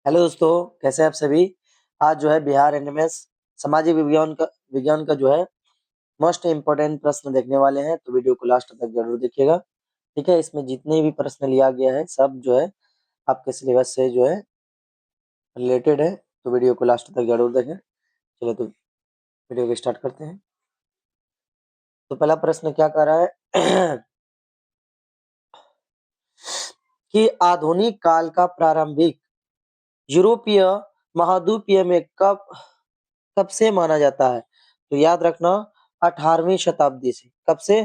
Hello दोस्तों, कैसे हैं आप सभी। आज जो है बिहार एनएमएस सामाजिक विज्ञान का जो है मोस्ट इम्पोर्टेंट प्रश्न देखने वाले हैं, तो वीडियो को लास्ट तक जरूर देखिएगा। ठीक है, इसमें जितने भी प्रश्न लिया गया है सब जो है आपके सिलेबस से जो है रिलेटेड है, तो वीडियो को लास्ट तक जरूर देखें। चलिए तो वीडियो को स्टार्ट करते हैं। तो पहला प्रश्न क्या कह रहा है कि आधुनिक काल का प्रारंभिक यूरोपीय महाद्वीपीय में कब कब से माना जाता है। तो याद रखना 18वीं शताब्दी से। कब से?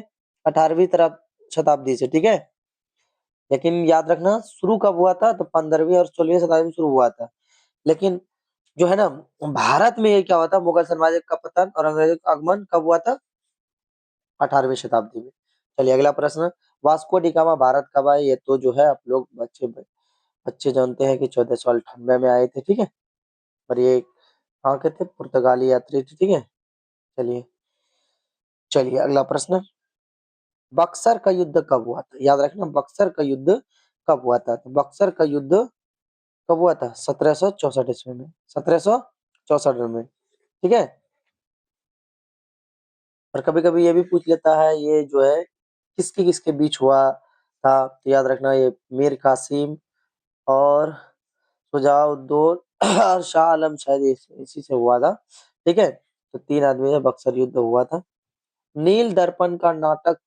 18वीं तरफ शताब्दी से। ठीक है, लेकिन याद रखना शुरू कब हुआ था, तो 15वीं और 16वीं शताब्दी में शुरू हुआ था। लेकिन जो है ना, भारत में ये क्या हुआ था, मुगल साम्राज्य का पतन और अंग्रेजों का आगमन कब हुआ था? 18वीं शताब्दी में। चलिए अगला प्रश्न, वास्को डी गामा भारत कब आए? ये तो जो है आप लोग बच्चे बच्चे जानते हैं कि 1498 में आए थे। ठीक है, और ये कहाँ के थे? पुर्तगाली यात्री थे। ठीक है, चलिए चलिए अगला प्रश्न, बक्सर का युद्ध कब हुआ था? याद रखना, बक्सर का युद्ध कब हुआ था? तो बक्सर का युद्ध कब हुआ था? 1764 ईस्वी में। 1764 में। ठीक है, और कभी कभी ये भी पूछ लेता है ये जो है किसके किसके बीच हुआ था। तो याद रखना ये मीर कासिम और शुजाउद्दौला और शाह आलम शायद इसी से हुआ था। ठीक है, तो तीन आदमी से बक्सर युद्ध हुआ था। नील दर्पण का नाटक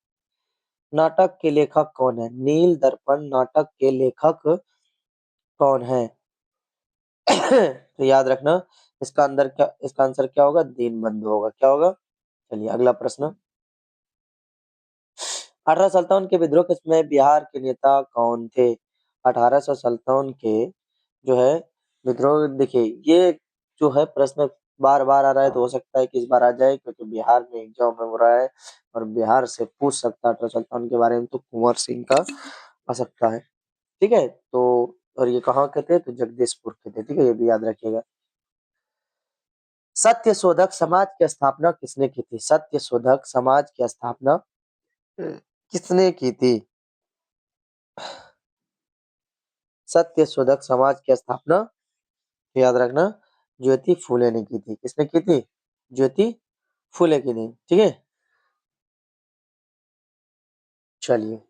नाटक के लेखक कौन है? नील दर्पण नाटक के लेखक कौन है? तो याद रखना इसका आंसर क्या होगा? दीनबंधु होगा। क्या होगा? चलिए अगला प्रश्न, 1857 के विद्रोह के समय बिहार के नेता कौन थे? 1857 के जो है विद्रोह, देखिए ये जो है प्रश्न बार बार आ रहा है, तो हो सकता है कि इस बार आ जाए क्योंकि बिहार में एग्जाम में हो रहा है और बिहार से पूछ सकता है 1857 के बारे में, तो कुंवर सिंह का आ सकता है। ठीक है, तो और ये कहाँ के थे? तो जगदीशपुर के थे। ठीक है, ये भी याद रखिएगा। सत्य शोधक समाज की स्थापना किसने की थी? सत्य शोधक समाज की स्थापना किसने की थी? सत्य शोधक समाज की स्थापना याद रखना ज्योति फूले ने की थी। किसने की थी? ज्योति फूले की नहीं। ठीक है, चलिए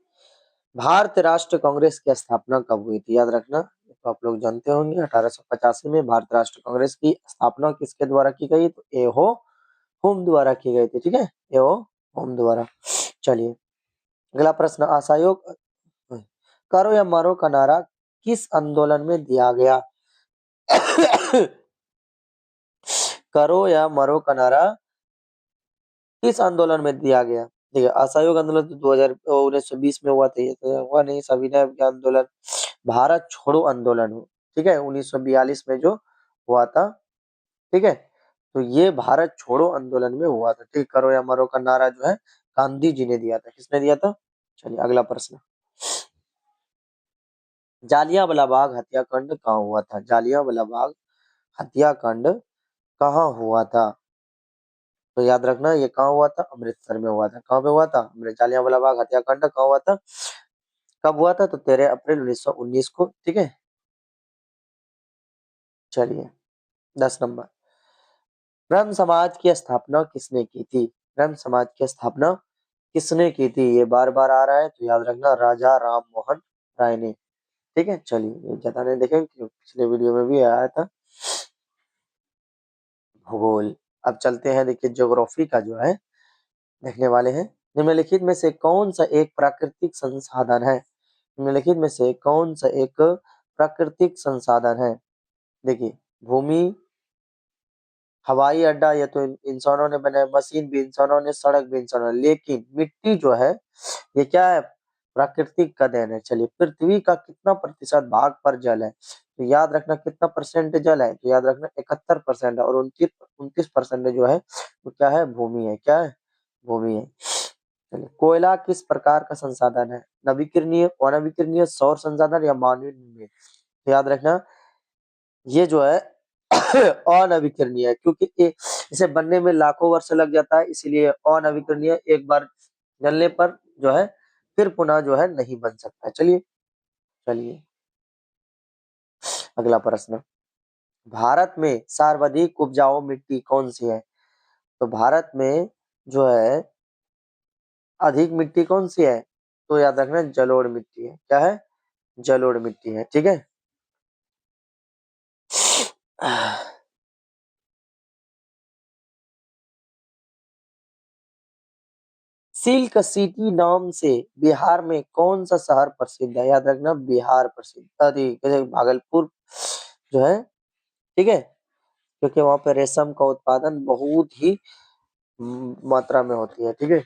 भारतीय राष्ट्रीय कांग्रेस की स्थापना कब हुई थी? याद रखना, तो आप लोग जानते होंगे 1885 में भारतीय राष्ट्रीय कांग्रेस की स्थापना किसके द्वारा की गई? तो एहो होम द्वारा की गई थी। ठीक है, एहो होम द्वारा। चलिए अगला प्रश्न, असहयोग करो या मरो का नारा किस आंदोलन में दिया गया? करो या मरो का नारा किस आंदोलन में दिया गया? देखिए असहयोग आंदोलन तो 1920 में हुआ था, ये तो हुआ नहीं। सविनय आंदोलन, भारत छोड़ो आंदोलन हो, ठीक है, 1942 में जो हुआ था। ठीक है, तो ये भारत छोड़ो आंदोलन में हुआ था। ठीक, करो या मरो का नारा जो है गांधी जी ने दिया था। किसने दिया था? चलिए अगला प्रश्न, जालियांवाला बाग हत्याकांड कहाँ हुआ था? जालियांवाला बाग हत्याकांड कहाँ हुआ था? तो याद रखना ये कहाँ हुआ था? अमृतसर में हुआ था। कहाँ पे हुआ था? जालियांवाला बाग हत्याकांड कहाँ हुआ था? कब हुआ था? तो 13 अप्रैल 1919 को। ठीक है, चलिए 10 नंबर, ब्रह्म समाज की स्थापना किसने की थी? ब्रह्म समाज की स्थापना किसने की थी? ये बार बार आ रहा है, तो याद रखना राजा राम मोहन राय ने। ठीक है, चलिए ये ज्यादा नहीं देखें क्योंकि पिछले वीडियो में भी आया था। भूगोल, अब चलते हैं, देखिए ज्योग्राफी का जो है देखने वाले हैं। निम्नलिखित में से कौन सा एक प्राकृतिक संसाधन है? निम्नलिखित में से कौन सा एक प्राकृतिक संसाधन है? देखिए भूमि, हवाई अड्डा ये तो इंसानों ने बनाया, मशीन भी इंसानों ने, सड़क भी इंसानों ने, लेकिन मिट्टी जो है ये क्या है? प्राकृतिक का देन है। चलिए पृथ्वी का कितना प्रतिशत भाग पर जल है? तो याद रखना कितना परसेंट जल है? तो याद रखना 71% है, और 29% जो है वो क्या है? भूमि है। क्या है? भूमि है। चलिए कोयला किस प्रकार का संसाधन है? नवीकरणीय, अनवीकरणीय, सौर संसाधन या मानवीय निर्मित? तो याद रखना ये जो है अनवीकरणीय है, क्योंकि इसे बनने में लाखों वर्ष लग जाता है, इसीलिए अनवीकरणीय, एक बार जलने पर जो है फिर पुनः जो है नहीं बन सकता। चलिए चलिए अगला प्रश्न, भारत में सर्वाधिक उपजाऊ मिट्टी कौन सी है? तो भारत में जो है अधिक मिट्टी कौन सी है? तो याद रखना जलोढ़ मिट्टी है। क्या है? जलोढ़ मिट्टी है। ठीक है। सिल्क सिटी नाम से बिहार में कौन सा शहर प्रसिद्ध है? याद रखना बिहार प्रसिद्ध, अरे भागलपुर जो है। ठीक है, क्योंकि वहां पे रेशम का उत्पादन बहुत ही मात्रा में होती है। ठीक है।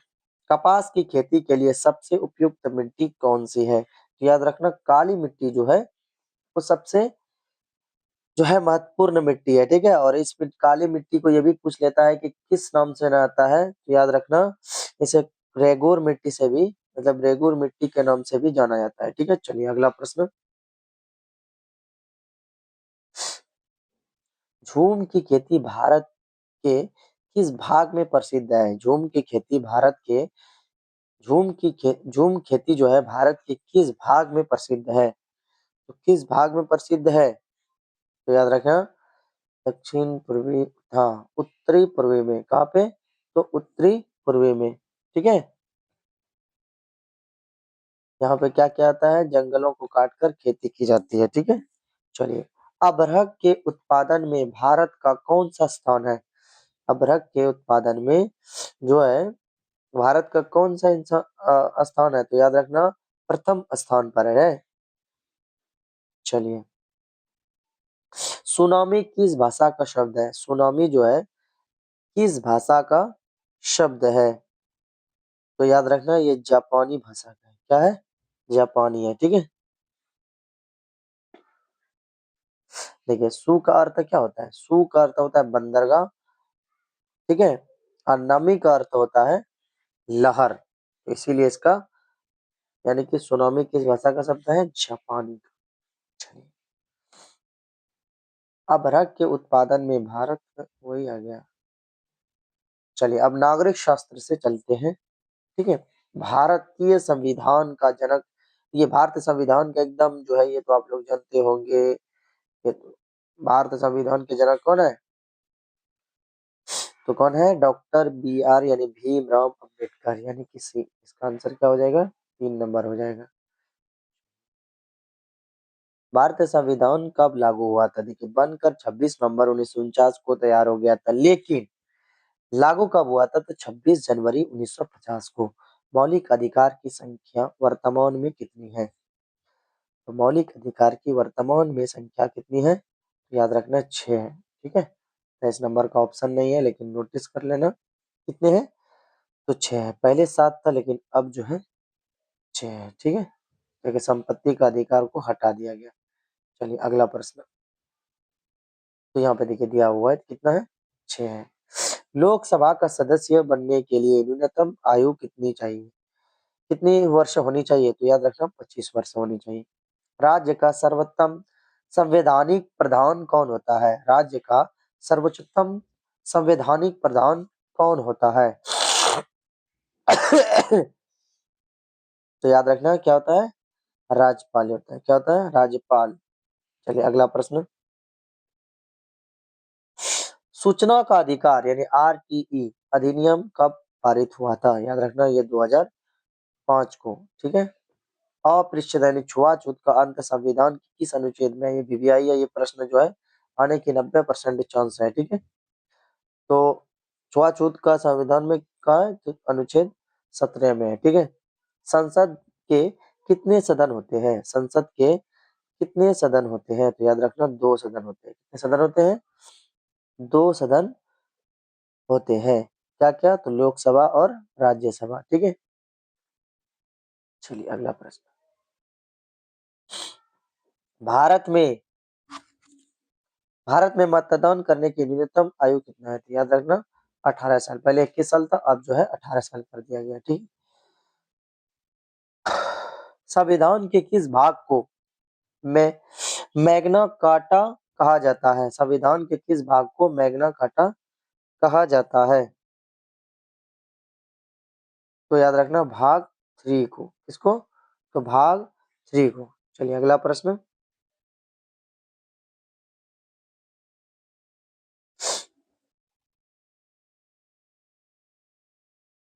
कपास की खेती के लिए सबसे उपयुक्त मिट्टी कौन सी है? तो याद रखना काली मिट्टी जो है वो सबसे जो है महत्वपूर्ण मिट्टी है। ठीक है। और इस काली मिट्टी को ये भी पूछ लेता है कि किस नाम से ना आता है, तो याद रखना इसे रेगुर मिट्टी से भी, मतलब रेगुर मिट्टी के नाम से भी जाना जाता है। ठीक है। चलिए अगला प्रश्न। झूम की खेती भारत के किस भाग में प्रसिद्ध है? झूम की खेती भारत के झूम खेती जो है भारत के किस भाग में प्रसिद्ध है? तो किस भाग में प्रसिद्ध है? तो याद रखना दक्षिण पूर्वी, हाँ उत्तरी पूर्वी में। कहाँ पे? तो उत्तरी पूर्वी में। ठीक है। यहाँ पे क्या क्या आता है? जंगलों को काटकर खेती की जाती है। ठीक है। चलिए, अबरहर के उत्पादन में भारत का कौन सा स्थान है? अबरहर के उत्पादन में जो है भारत का कौन सा स्थान है? तो याद रखना प्रथम स्थान पर है। चलिए, सुनामी किस भाषा का शब्द है? सुनामी जो है किस भाषा का शब्द है? तो याद रखना ये जापानी भाषा का है। क्या है? जापानी है। ठीक है। देखिए, सु का अर्थ क्या होता है? सु का अर्थ होता है बंदरगाह। ठीक है। और नमी का अर्थ होता है लहर। इसीलिए इसका यानी कि सुनामी किस भाषा का शब्द है? जापानी का। चलिए, अबरहर के उत्पादन में भारत वही आ गया। चलिए, अब नागरिक शास्त्र से चलते हैं। ठीक है। भारतीय संविधान का जनक, ये भारतीय संविधान का एकदम जो है ये तो आप लोग जानते होंगे। ये तो भारत संविधान के जनक कौन है? तो कौन है? डॉक्टर बी आर यानी भीमराव अंबेडकर। यानी कि सी, इसका आंसर क्या हो जाएगा? 3 नंबर हो जाएगा। भारतीय संविधान कब लागू हुआ था? देखिए, बनकर 26 नवंबर 1949 को तैयार हो गया था, लेकिन लागू कब हुआ था? तो 26 जनवरी 1950 को। मौलिक अधिकार की संख्या वर्तमान में कितनी है? तो मौलिक अधिकार की वर्तमान में संख्या कितनी है? तो याद रखना 6 है। ठीक है। 23 नंबर का ऑप्शन नहीं है, लेकिन नोटिस कर लेना कितने हैं। तो 6 है। पहले 7 था, लेकिन अब जो है 6 है। ठीक है, क्योंकि संपत्ति का अधिकार को हटा दिया गया। चलिए अगला प्रश्न। तो यहाँ पे देखिए दिया हुआ है कितना है? 6 है। लोकसभा का सदस्य बनने के लिए न्यूनतम आयु कितनी चाहिए? कितनी वर्ष होनी चाहिए? तो याद रखना 25 वर्ष होनी चाहिए। राज्य का सर्वोत्तम संवैधानिक प्रधान कौन होता है? राज्य का सर्वोच्चतम संवैधानिक प्रधान कौन होता है? तो याद रखना क्या होता है? राज्यपाल होता है। क्या होता है? राज्यपाल। चलिए अगला प्रश्न। सूचना का अधिकार यानी आरटीई अधिनियम कब पारित हुआ था? याद रखना ये 2005 को। ठीक है। अपृच्छद यानी छुआछूत का अंत संविधान के किस अनुच्छेद में है? ये वीवीआई है, ये प्रश्न जो है आने की 90% चांस है। ठीक है। तो छुआछूत का संविधान में कहा है? तो अनुच्छेद 17 में है। ठीक है। संसद के कितने सदन होते हैं? संसद के कितने सदन होते हैं? तो याद रखना 2 सदन होते हैं। कितने सदन होते हैं? 2 सदन होते हैं। क्या क्या? तो लोकसभा और राज्यसभा। ठीक है। चलिए अगला प्रश्न। भारत में भारत में मतदान करने की न्यूनतम आयु कितना है? तो याद रखना 18 साल। पहले 21 साल था, अब जो है 18 साल कर दिया गया। ठीक। संविधान के किस भाग को में मैग्ना कार्टा कहा जाता है? संविधान के किस भाग को मैग्ना कार्टा कहा जाता है? तो याद रखना भाग 3 को। किसको? तो भाग 3 को। चलिए अगला प्रश्न।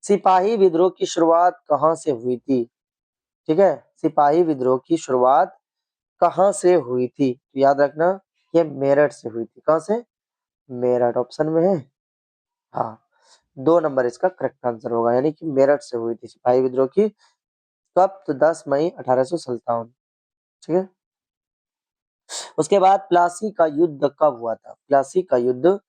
सिपाही विद्रोह की शुरुआत कहाँ से हुई थी? ठीक है, सिपाही विद्रोह की शुरुआत कहाँ से हुई थी? तो याद रखना, ये मेरठ से हुई थी। कहाँ से? मेरठ ऑप्शन में है। हाँ, 2 नंबर इसका करेक्ट आंसर होगा, यानी कि मेरठ से हुई थी सिपाही विद्रोह की। कब? तो 10 मई 1857। ठीक है। उसके बाद प्लासी का युद्ध कब हुआ था? प्लासी का युद्ध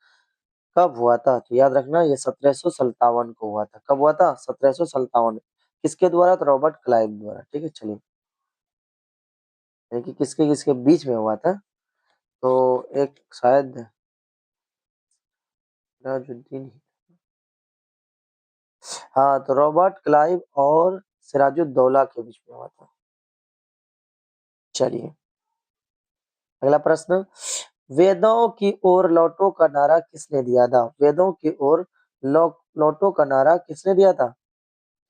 कब हुआ था? तो याद रखना, ये 1757 को हुआ था। कब हुआ था? 1757। किसके द्वारा? तो रॉबर्ट क्लाइव द्वारा। ठीक है, चलिए, यानी कि किसके किसके बीच में हुआ था? तो एक शायद सिराजुद्दीन, हाँ, तो रॉबर्ट क्लाइव और सिराजुद्दौला के बीच में हुआ था। चलिए, अगला प्रश्न, वेदों की ओर लौटो का नारा किसने दिया था? वेदों की ओर लौटो का नारा किसने दिया था?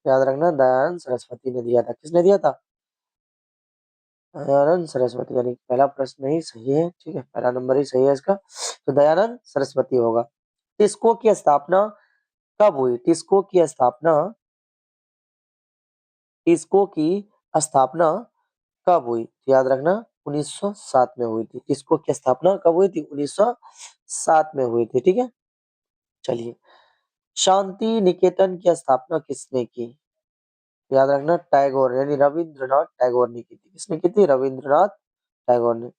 याद रखना, दयानंद सरस्वती ने दिया था। किसने दिया था? दयानंद सरस्वती, यानी पहला प्रश्न ही सही है। ठीक है, पहला नंबर ही सही है इसका, तो दयानंद सरस्वती होगा। टिस्को की स्थापना कब हुई? टिस्को की स्थापना, टिस्को की स्थापना कब हुई? तो याद रखना, 1907 में हुई थी। टिस्को की स्थापना कब हुई थी? 1907 में हुई थी। ठीक है, चलिए, शांति निकेतन की स्थापना किसने की? याद रखना, टैगोर, यानी रविंद्रनाथ टैगोर ने की थी। किसने की थी? रविंद्रनाथ टैगोर ने।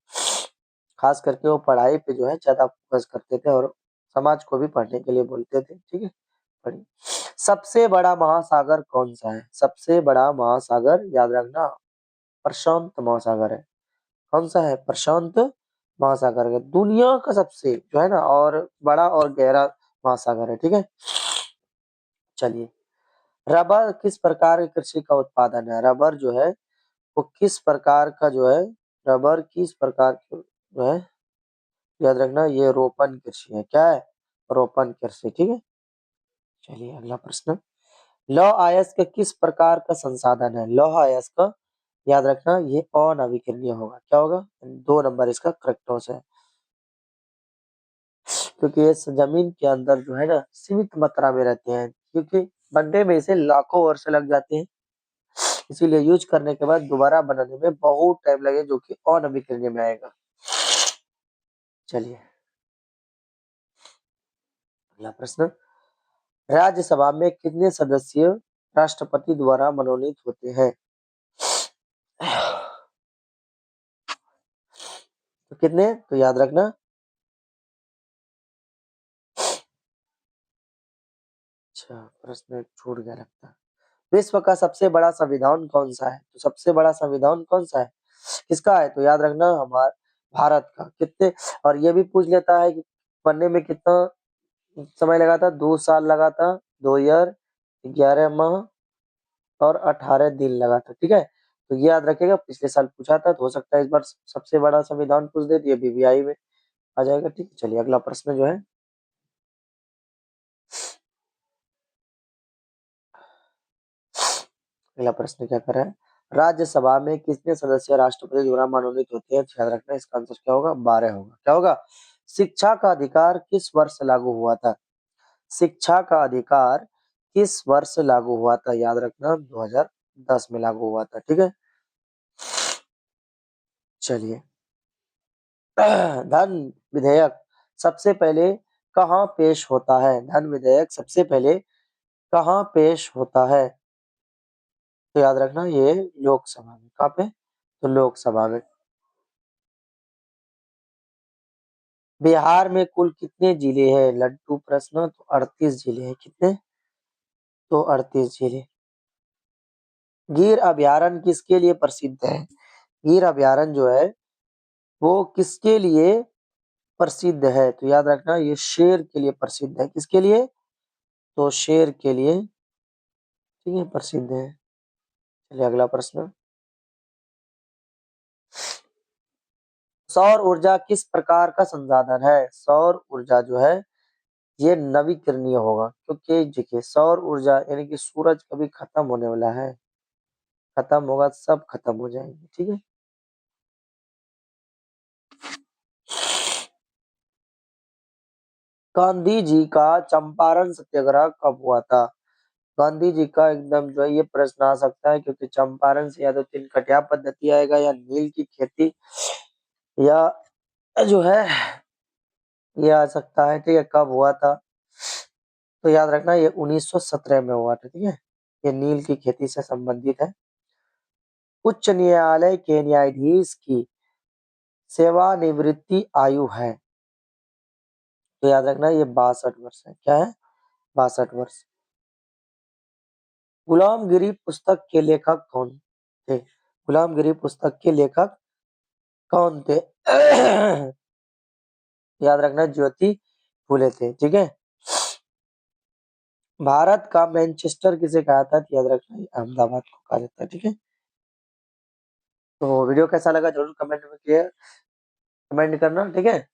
खास करके वो पढ़ाई पे जो है ज्यादा फोकस करते थे और समाज को भी पढ़ने के लिए बोलते थे। ठीक है, पढ़िए। सबसे बड़ा महासागर कौन सा है? सबसे बड़ा महासागर, याद रखना, प्रशांत महासागर है। कौन सा है? प्रशांत महासागर है। दुनिया का सबसे जो है ना और बड़ा और गहरा महासागर है। ठीक है, चलिए, रबर किस प्रकार की कृषि का उत्पादन है? रबर जो है वो किस प्रकार का जो है, रबर किस प्रकार की जो है, याद रखना, ये रोपण कृषि है। क्या है? रोपण कृषि। ठीक है, चलिए, अगला प्रश्न, लौह अयस्क किस प्रकार का संसाधन है? लौह अयस्क, याद रखना, ये अनवीकरणीय होगा। क्या होगा? 2 नंबर इसका करेक्ट आंसर है, क्योंकि ये जमीन के अंदर जो है ना सीमित मात्रा में रहते हैं, क्योंकि बनने में इसे लाखों वर्ष लग जाते हैं, इसीलिए यूज करने के बाद दोबारा बनाने में बहुत टाइम लगे, जो कि अनवीकरणीय में आएगा। चलिए, अगला प्रश्न, राज्यसभा में कितने सदस्य राष्ट्रपति द्वारा मनोनीत होते हैं? तो कितने? तो याद रखना, अच्छा, प्रश्न छूट गया लगता है। विश्व का सबसे बड़ा संविधान कौन सा है? तो सबसे बड़ा संविधान कौन सा है? किसका है? तो याद रखना, हमारा भारत का। कितने, और ये भी पूछ लेता है कि बनने में कितना समय लगा था? 2 साल लगा था, 2 ईयर, 11 माह और 18 दिन लगा था। ठीक है, तो ये याद रखेगा, पिछले साल पूछा था, तो हो सकता है इस बार सबसे बड़ा संविधान पूछ दे, तो ये बीबीआई में आ जाएगा। ठीक है, चलिए, अगला प्रश्न जो है, अगला प्रश्न क्या कर रहा है, राज्यसभा में कितने सदस्य राष्ट्रपति द्वारा मनोनीत होते हैं? तो याद रखना, इसका आंसर क्या होगा? 12 होगा। क्या होगा? शिक्षा का अधिकार किस वर्ष लागू हुआ था? शिक्षा का अधिकार किस वर्ष लागू हुआ था? याद रखना, 2010 में लागू हुआ था। ठीक है, चलिए, धन विधेयक सबसे पहले कहाँ पेश होता है? धन विधेयक सबसे पहले कहाँ पेश होता है? तो याद रखना, ये लोकसभा में। कहाँ पे? तो लोकसभा में। बिहार में कुल कितने जिले हैं? लड्डू प्रश्न, तो 38 जिले हैं। कितने? तो 38 जिले। गिर अभयारण्य किसके लिए प्रसिद्ध है? गिर अभयारण्य जो है वो किसके लिए प्रसिद्ध है? तो याद रखना, ये शेर के लिए प्रसिद्ध है। किसके लिए? तो शेर के लिए, ठीक है, प्रसिद्ध है। चलिए, अगला प्रश्न, सौर ऊर्जा किस प्रकार का संसाधन है? सौर ऊर्जा जो है ये नवीकरणीय होगा, क्योंकि देखिए, सौर ऊर्जा यानी कि सूरज कभी खत्म होने वाला है, खत्म होगा, सब खत्म हो जाएंगे। ठीक है, गांधी जी का चंपारण सत्याग्रह कब हुआ था? गांधी जी का एकदम जो है ये प्रश्न आ सकता है, क्योंकि चंपारण से या तो तिनकटिया पद्धति आएगा या नील की खेती या जो है ये आ सकता है। ठीक है, कब हुआ था? तो याद रखना ये 1917 में हुआ था। ठीक है, ये नील की खेती से संबंधित है। उच्च न्यायालय के न्यायाधीश की सेवानिवृत्ति आयु है, तो याद रखना ये 62 वर्ष है। क्या है? 62 वर्ष। गुलामगिरी पुस्तक के लेखक कौन थे? गुलामगिरी पुस्तक के लेखक कौन थे? याद रखना ज्योति फूले थे। ठीक है, भारत का मैनचेस्टर किसे कहा था? तो याद रखना ये अहमदाबाद को कहा जाता है। ठीक है, तो वीडियो कैसा लगा जरूर कमेंट करना। ठीक है,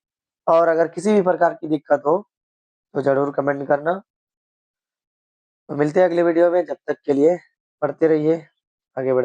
और अगर किसी भी प्रकार की दिक्कत हो तो जरूर कमेंट करना। तो मिलते हैं अगले वीडियो में, जब तक के लिए पढ़ते रहिए, आगे बढ़ते